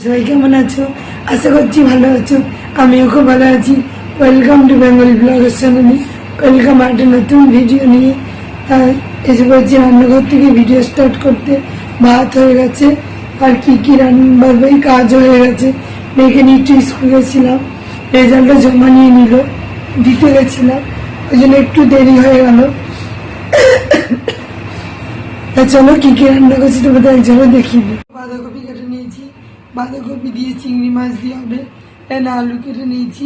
সবাই কেমন আছো? আশা করছি ভালো আছো। আমিও খুব ভালো আছি। ওয়েলকাম টু বেঙ্গলি ব্লগের চ্যানেলে। ওয়েলকাম একটা নতুন ভিডিও নিয়ে এসে পড়ছি রান্নাঘর থেকে ভিডিও স্টার্ট করতে। ভাত হয়ে গেছে, আর কি রান্নার কাজ হয়ে গেছে। মেয়েকে নিয়ে একটু স্কুল গেছিলাম, রেজাল্টটা জমা নিয়ে নিল, দিতে গেছিলাম, ওই জন্য একটু দেরি হয়ে গেল। চলো কি রান্না করছি তোমাদের একজনে দেখিয়ে দিই। বাঁধাকপি কেটে নিয়েছি, বাঁধাকপি দিয়ে চিংড়ি মাছ দিয়ে হবে। এনে আলু কেটে নিয়েছি,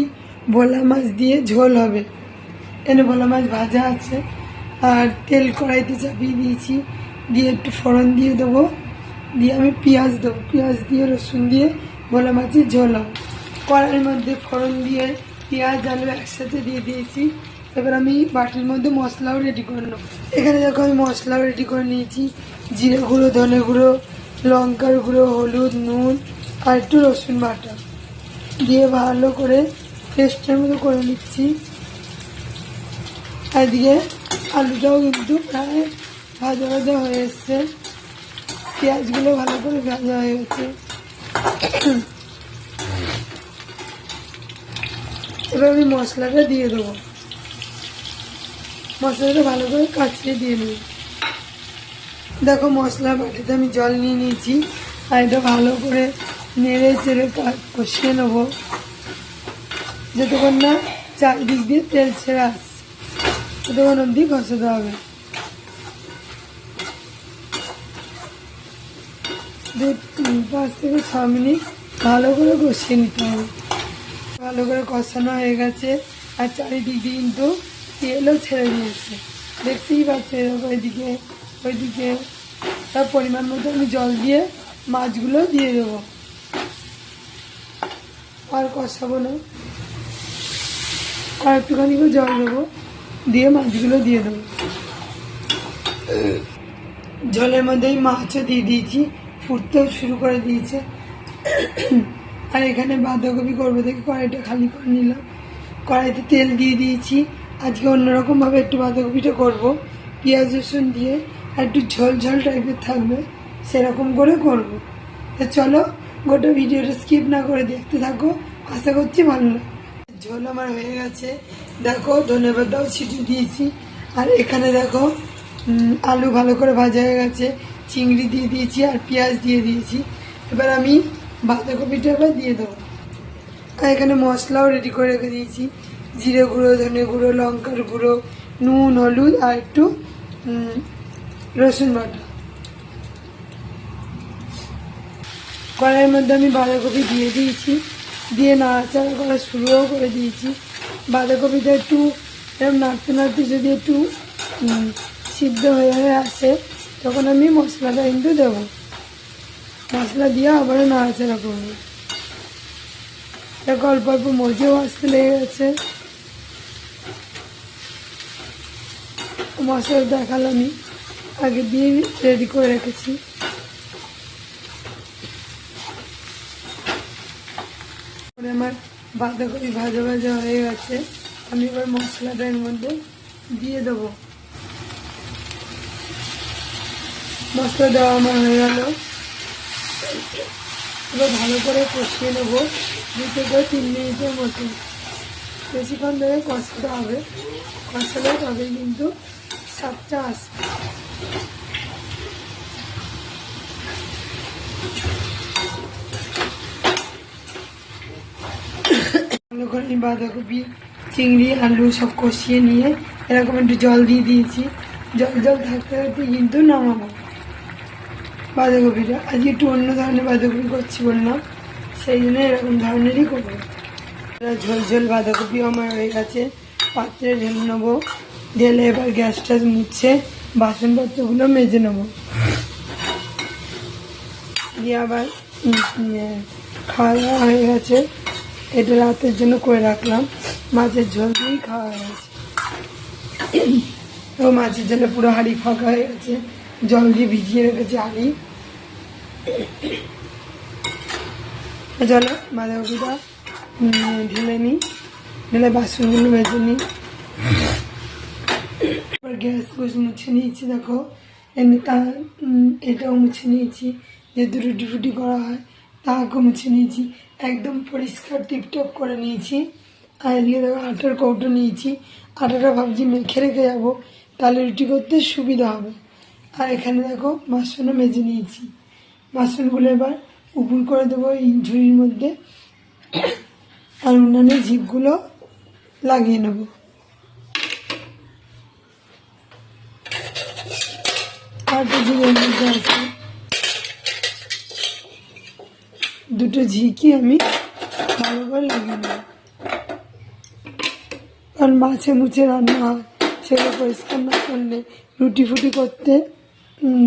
ভোলা মাছ দিয়ে ঝোল হবে। এনে ভোলা মাছ ভাজা আছে, আর তেল কড়াইতে চাপিয়ে দিয়েছি, দিয়ে একটু ফোড়ন দিয়ে দেবো, দিয়ে আমি পেঁয়াজ দেবো, পেঁয়াজ দিয়ে রসুন দিয়ে ভোলা মাছের ঝোল হবে। কড়াইয়ের মধ্যে ফোড়ন দিয়ে পেঁয়াজ আলু একসাথে দিয়ে দিয়েছি। এবার আমি বাটির মধ্যে মশলাও রেডি করে নেবো। এখানে দেখো আমি মশলাও রেডি করে নিয়েছি, জিরে গুঁড়ো, ধনে গুঁড়ো, লঙ্কার গুঁড়ো, হলুদ, নুন আর একটু রসুন বাটা দিয়ে ভালো করে পেস্টের মতো করে নিচ্ছি। এদিকে আলুটাও কিন্তু প্রায় ভাজা ভাজা হয়ে এসছে, পেঁয়াজগুলো ভালো করে ভাজা হয়ে গেছে। এবার আমি মশলাটা দিয়ে দেবো, মশলাটা ভালো করে কাচিয়ে দিয়ে নিই। দেখো মশলা বাটিতে আমি জল নিয়ে নিয়েছি, আর এটা ভালো করে নেড়ে চেড়ে কষিয়ে নেবো, যতক্ষণ না চারিদিক দিয়ে তেল ছেড়ে আসছে ততক্ষণ অবধি কষাতে হবে। 5 থেকে 6 মিনিট ভালো করে কষিয়ে নিতে হবে। ভালো করে কষানো হয়ে গেছে, আর চারিদিক দিয়ে কিন্তু তেলও ছেড়ে দিয়েছে, দেখতেই পাচ্ছে। ওইদিকে ওইদিকে তার পরিমাণ মতো আমি জল দিয়ে মাছগুলো দিয়ে দেবো, আর কষাবো না, আর একটুখানি করে জল দেবো, দিয়ে মাছগুলো দিয়ে দেবো। জলের মধ্যেই মাছও দিয়ে দিয়েছি, ফুটতেও শুরু করে দিয়েছে। আর এখানে বাঁধাকপি করবো দেখে কড়াইটা খালি করে নিলাম, কড়াইতে তেল দিয়ে দিয়েছি। আজকে অন্যরকমভাবে একটু বাঁধাকপিটা করবো, পেঁয়াজ রসুন দিয়ে, আর একটু ঝোল ঝোল টাইপের থাকবে, সেরকম করে করবো। তো চলো গোটা ভিডিওটা স্কিপ না করে দেখতে থাকো, আশা করছি ভালো লাগবে। ঝোল আমার হয়ে গেছে, দেখো ধনেপাতাও ছিটিয়ে দিয়েছি। আর এখানে দেখো আলু ভালো করে ভাজা হয়ে গেছে, চিংড়ি দিয়ে দিয়েছি, আর পেঁয়াজ দিয়ে দিয়েছি। এবার আমি বাঁধাকপিটা এবার দিয়ে দেবো। আর এখানে মশলাও রেডি করে রেখে দিয়েছি, জিরে গুঁড়ো, ধনে গুঁড়ো, লঙ্কার গুঁড়ো, নুন, হলুদ আর একটু রসুন বাটা। কড়াইয়ের মধ্যে আমি বাঁধাকপি দিয়ে দিয়েছি, দিয়ে নাড়াচাড়া করা শুরুও করে দিয়েছি। বাঁধাকপিটা একটু এরকম নাড়তে নাড়তে যদি একটু সিদ্ধ হয়ে আসে, তখন আমি মশলাটা কিন্তু দেবো। মশলা দিয়ে আবার নাড়াচাড়া করবো। দেখো অল্প অল্প মরিচও আসতে লেগে গেছে। মশলা দেখালামই, আগে দিয়ে রেডি করে রেখেছি। আমার বাঁধাকপি ভাজা ভাজা হয়ে গেছে, আমি এবার মশলাটা এর মধ্যে দিয়ে দেবো। মশলা দেওয়া আমার হয়ে গেল, এবার ভালো করে কষিয়ে নেবো 2 থেকে 3 মিনিটের মতো। বেশিক্ষণ ধরে কষাতে হবে, কষালে তবেই কিন্তু স্বাদটা আসবে। ভালো করে বাঁধাকপি, চিংড়ি, আলু সব কষিয়ে নিয়ে এরকম একটু জল দিয়ে দিয়েছি। জল জল থাকতে থাকতে কিন্তু নামাবো বাঁধাকপিটা। আজকে একটু অন্য ধরনের বাঁধাকপি করছি বললাম, সেই জন্য এরকম ধরনেরই করবো। ঝোল ঝোল বাঁধাকপি আমার হয়ে গেছে, পাত্রে ঢেলে নেবো। ঢেলে এবার গ্যাস ট্যাস মুছে বাসনপত্রগুলো মেজে নেবো, দিয়ে আবার খাওয়া দাওয়া হয়ে গেছে। এটা রাতের জন্য করে রাখলাম, মাছের ঝোল দিয়েই খাওয়া হয়ে গেছে। তো মাছের ঝোলে পুরো হাঁড়ি ফাঁকা হয়ে গেছে, জল দিয়ে ভিজিয়ে রেখেছে হাঁড়ি। চলো বাঁধাকপিটা ঢেলে নিই, ঢেলে বাসনগুলো মেজে নিই। এবার গ্যাস মুছে নিয়েছি, দেখো এমনি এটাও মুছে নিয়েছি, যে রুটি ফুটি করা হয় তাকে মুছে নিয়েছি, একদম পরিষ্কার টিপটপ করে নিয়েছি। আর এদিকে দেখো আটার কৌটো নিয়েছি, আটাটা ভাবছি মেখে রেখে যাবো, তাহলে রুটি করতে সুবিধা হবে। আর এখানে দেখো বাসনও মেজে নিয়েছি, বাসনগুলো এবার উপুর করে দেবো এই ঝুড়ির মধ্যে, আর উনানের ঝিপগুলো লাগিয়ে নেব। আর ঝিকের মধ্যে আছে দুটো ঝিকি, আমি ভালো করে লাগিয়ে নেব, কারণ মাছে মুছে রান্না হয়, সেগুলো পরিষ্কার না করলে রুটি ফুটি করতে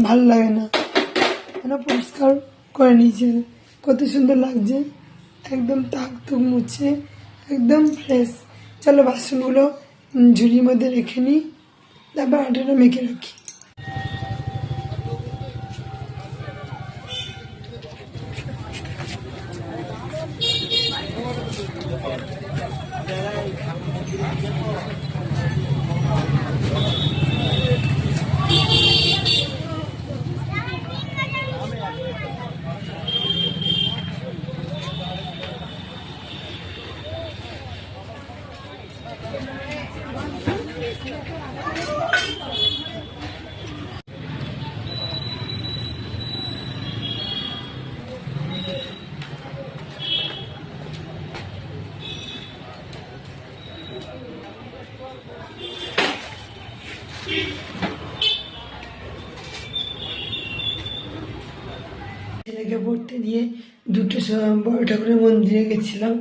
ভালো লাগে না। মানে পরিষ্কার করে নিয়েছে, কত সুন্দর লাগছে, একদম তাক তুক মুছে একদম ফ্রেশ। চলো বাসনগুলো ঝুড়ির মধ্যে রেখে নিই, তারপর আটাটা মেখে রাখি। ছেলেকে পড়তে দিয়ে দুটো বড় ঠাকুরের মন্দিরে গেছিলাম,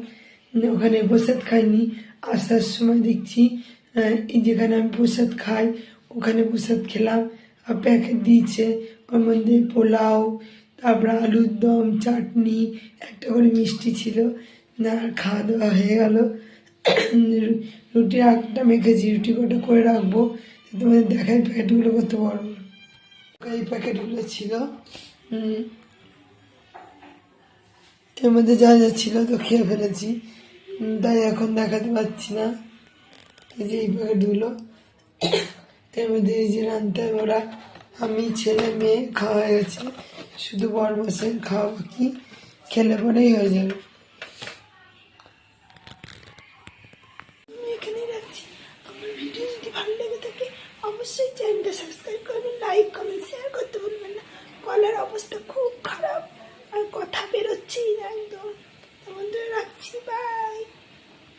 ওখানে প্রসাদ খাইনি। আসার সময় দেখছি যেখানে আমি প্রসাদ খাই ওখানে প্রসাদ খেলাম, আর প্যাকেট দিয়েছে, ওর মধ্যে পোলাও, তারপরে আলুর দম, চাটনি, একটা করে মিষ্টি ছিল। আর খাওয়া দাওয়া হয়ে গেল। রুটি একটা মেখেছি, রুটি কটা করে রাখবো, তোমাদের দেখাই প্যাকেটগুলো করতে পারবো। এই প্যাকেটগুলো ছিল, এর মধ্যে যা যা ছিল তো খেয়ে ফেলেছি, তাই এখন দেখাতে পারছি না। এই যে এই প্যাকেটগুলো, এর মধ্যে এই যে রান্তে ওরা আমি ছেলে মেয়ে খাওয়া হয়ে গেছে, শুধু বড় মাসের খাওয়া বাকি, খেলে পরেই হয়ে যাবে। আমি এখানেই রাখছি। আমার ভিডিও যদি ভালো লেগে থাকে অবশ্যই চ্যানেলটা সাবস্ক্রাইব করবেন, লাইক কমেন্ট শেয়ার করতে ভুলবেন না। গলার অবস্থা খুব খারাপ আর কথা বেরোচ্ছেই না একদম। বন্ধুরা রাখছি, বাই।